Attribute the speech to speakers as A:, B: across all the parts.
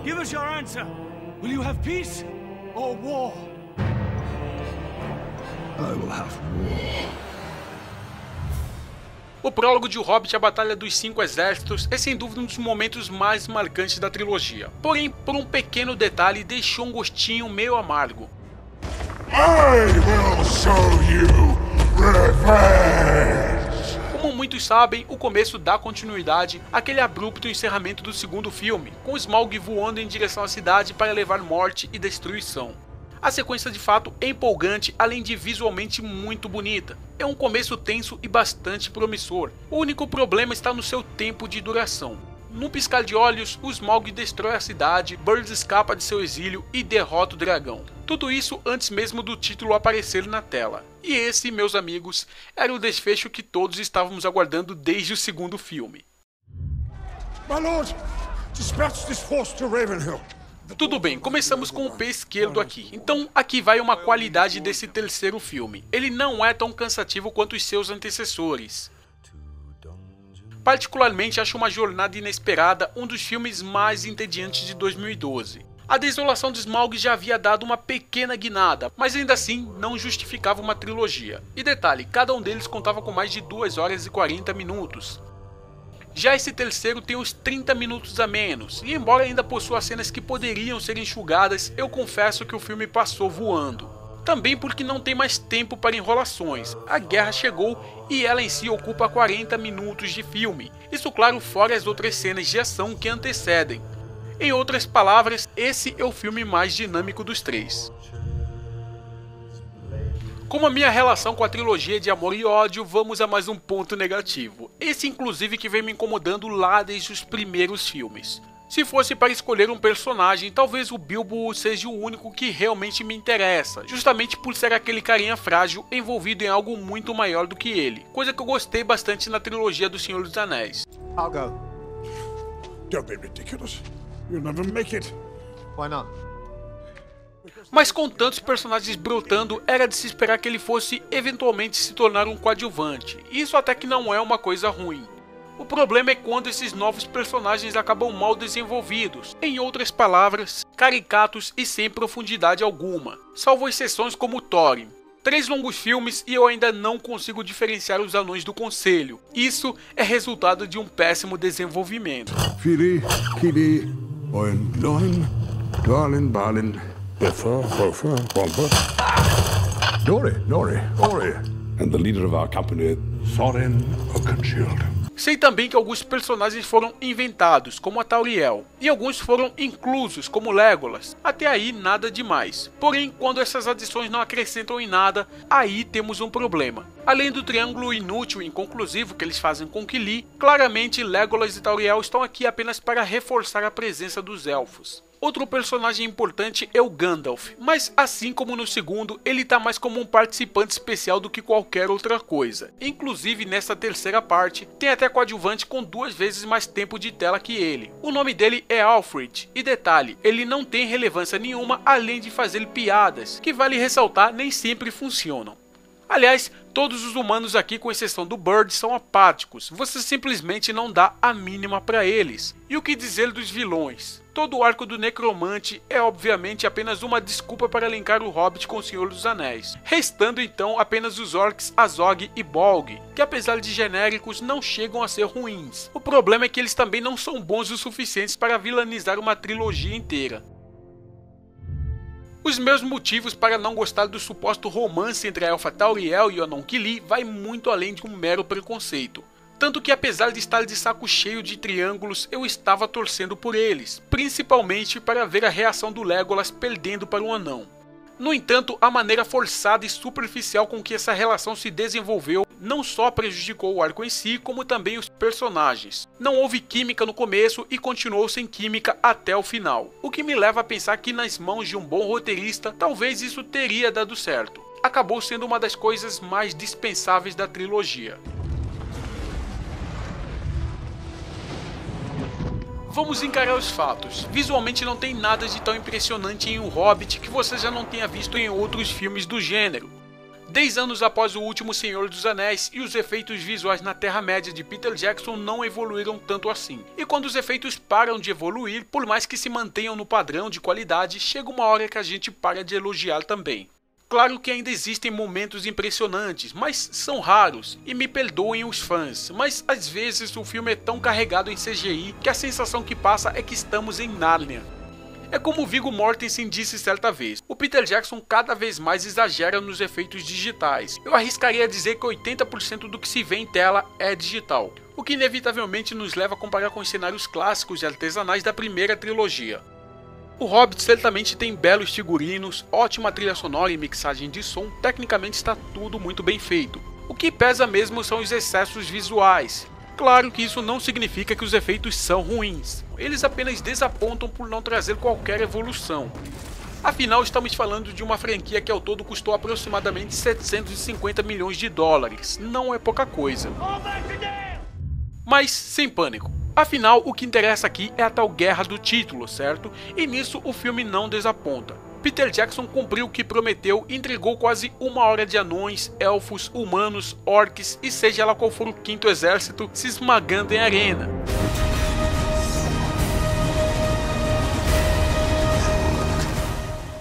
A: Give us your answer. Will you have peace or war?
B: I will have war.
C: O prólogo de O Hobbit, a Batalha dos Cinco Exércitos, é sem dúvida um dos momentos mais marcantes da trilogia. Porém, por um pequeno detalhe, deixou um gostinho meio amargo.
B: I will show you revenge!
C: Como muitos sabem, o começo dá continuidade àquele abrupto encerramento do segundo filme, com Smaug voando em direção à cidade para levar morte e destruição. A sequência de fato é empolgante, além de visualmente muito bonita. É um começo tenso e bastante promissor. O único problema está no seu tempo de duração. Num piscar de olhos, o Smaug destrói a cidade, Birds escapa de seu exílio e derrota o dragão. Tudo isso antes mesmo do título aparecer na tela. E esse, meus amigos, era o desfecho que todos estávamos aguardando desde o segundo filme.
B: My lord, dispatch this force to Ravenhill.
C: Tudo bem, começamos com o pé esquerdo aqui. Então aqui vai uma qualidade desse terceiro filme. Ele não é tão cansativo quanto os seus antecessores. Particularmente acho uma jornada inesperada um dos filmes mais entediantes de 2012. A desolação de Smaug já havia dado uma pequena guinada, mas ainda assim não justificava uma trilogia. E detalhe, cada um deles contava com mais de 2 horas e 40 minutos. Já esse terceiro tem uns 30 minutos a menos, e embora ainda possua cenas que poderiam ser enxugadas, eu confesso que o filme passou voando. Também porque não tem mais tempo para enrolações, a guerra chegou e ela em si ocupa 40 minutos de filme, isso claro fora as outras cenas de ação que antecedem. Em outras palavras, esse é o filme mais dinâmico dos três. Como a minha relação com a trilogia é de amor e ódio, vamos a mais um ponto negativo. Esse inclusive que vem me incomodando lá desde os primeiros filmes. Se fosse para escolher um personagem, talvez o Bilbo seja o único que realmente me interessa, justamente por ser aquele carinha frágil envolvido em algo muito maior do que ele, coisa que eu gostei bastante na trilogia do Senhor dos Anéis.
D: I'll go.
B: Don't be ridiculous. You'll never make it.
D: Why not?
C: Mas com tantos personagens brotando, era de se esperar que ele fosse eventualmente se tornar um coadjuvante, isso até que não é uma coisa ruim. O problema é quando esses novos personagens acabam mal desenvolvidos, em outras palavras, caricatos e sem profundidade alguma, salvo exceções como Thorin. 3 longos filmes e eu ainda não consigo diferenciar os anões do conselho, isso é resultado de um péssimo desenvolvimento.
B: Fili, Kili, Oin, Loin, Dwalin, Balin. Nori, Ori. And the leader of our company, Thorin Oakenshield.
C: Sei também que alguns personagens foram inventados, como a Tauriel, e alguns foram inclusos, como Legolas. Até aí nada demais. Porém, quando essas adições não acrescentam em nada, aí temos um problema. Além do triângulo inútil e inconclusivo que eles fazem com Kili, claramente Legolas e Tauriel estão aqui apenas para reforçar a presença dos elfos. Outro personagem importante é o Gandalf, mas assim como no segundo, ele tá mais como um participante especial do que qualquer outra coisa. Inclusive nessa terceira parte, tem até coadjuvante com 2 vezes mais tempo de tela que ele. O nome dele é Alfred, e detalhe, ele não tem relevância nenhuma além de fazer piadas, que vale ressaltar nem sempre funcionam. Aliás, todos os humanos aqui, com exceção do Bird, são apáticos, você simplesmente não dá a mínima para eles. E o que dizer dos vilões? Todo o arco do Necromante é obviamente apenas uma desculpa para linkar o Hobbit com o Senhor dos Anéis, restando então apenas os orcs Azog e Bolg, que apesar de genéricos não chegam a ser ruins. O problema é que eles também não são bons o suficientes para vilanizar uma trilogia inteira. Os meus motivos para não gostar do suposto romance entre a elfa Tauriel e o anão Kili vai muito além de um mero preconceito. Tanto que apesar de estar de saco cheio de triângulos, eu estava torcendo por eles, principalmente para ver a reação do Legolas perdendo para um anão. No entanto, a maneira forçada e superficial com que essa relação se desenvolveu não só prejudicou o arco em si, como também os personagens. Não houve química no começo e continuou sem química até o final, o que me leva a pensar que nas mãos de um bom roteirista, talvez isso teria dado certo. Acabou sendo uma das coisas mais dispensáveis da trilogia. Vamos encarar os fatos. Visualmente não tem nada de tão impressionante em O Hobbit que você já não tenha visto em outros filmes do gênero. 10 anos após o último Senhor dos Anéis, e os efeitos visuais na Terra-média de Peter Jackson não evoluíram tanto assim. E quando os efeitos param de evoluir, por mais que se mantenham no padrão de qualidade, chega uma hora que a gente para de elogiar também. Claro que ainda existem momentos impressionantes, mas são raros, e me perdoem os fãs, mas às vezes o filme é tão carregado em CGI que a sensação que passa é que estamos em Nárnia. É como Viggo Mortensen disse certa vez, o Peter Jackson cada vez mais exagera nos efeitos digitais. Eu arriscaria dizer que 80% do que se vê em tela é digital, o que inevitavelmente nos leva a comparar com os cenários clássicos e artesanais da primeira trilogia. O Hobbit certamente tem belos figurinos, ótima trilha sonora e mixagem de som, tecnicamente está tudo muito bem feito. O que pesa mesmo são os excessos visuais. Claro que isso não significa que os efeitos são ruins, eles apenas desapontam por não trazer qualquer evolução. Afinal, estamos falando de uma franquia que ao todo custou aproximadamente 750 milhões de dólares, não é pouca coisa. Mas sem pânico. Afinal, o que interessa aqui é a tal guerra do título, certo? E nisso o filme não desaponta. Peter Jackson cumpriu o que prometeu e entregou quase 1 hora de anões, elfos, humanos, orcs e seja lá qual for o quinto exército se esmagando em arena.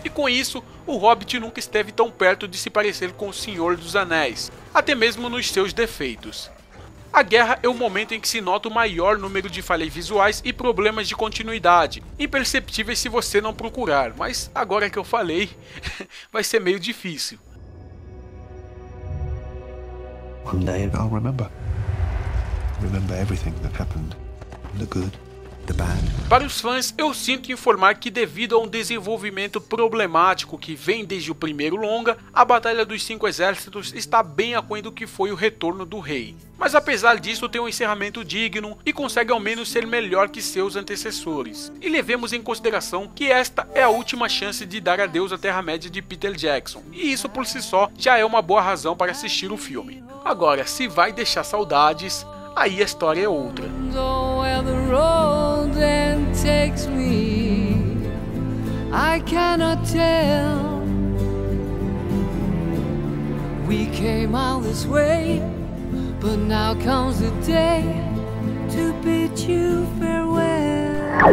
C: E com isso, o Hobbit nunca esteve tão perto de se parecer com o Senhor dos Anéis, até mesmo nos seus defeitos. A guerra é o momento em que se nota o maior número de falhas visuais e problemas de continuidade, imperceptíveis se você não procurar, mas agora que eu falei, vai ser meio difícil.
D: One day I'll remember everything that happened, the good, the bad.
C: Para os fãs, eu sinto informar que devido a um desenvolvimento problemático que vem desde o primeiro longa, a Batalha dos 5 Exércitos está bem aquém do que foi o Retorno do Rei. Mas apesar disso tem um encerramento digno e consegue ao menos ser melhor que seus antecessores. E levemos em consideração que esta é a última chance de dar adeus à Terra-média de Peter Jackson, e isso por si só já é uma boa razão para assistir o filme. Agora, se vai deixar saudades, aí a história é outra. I cannot tell. We came all this way, but now comes the day to bid you farewell.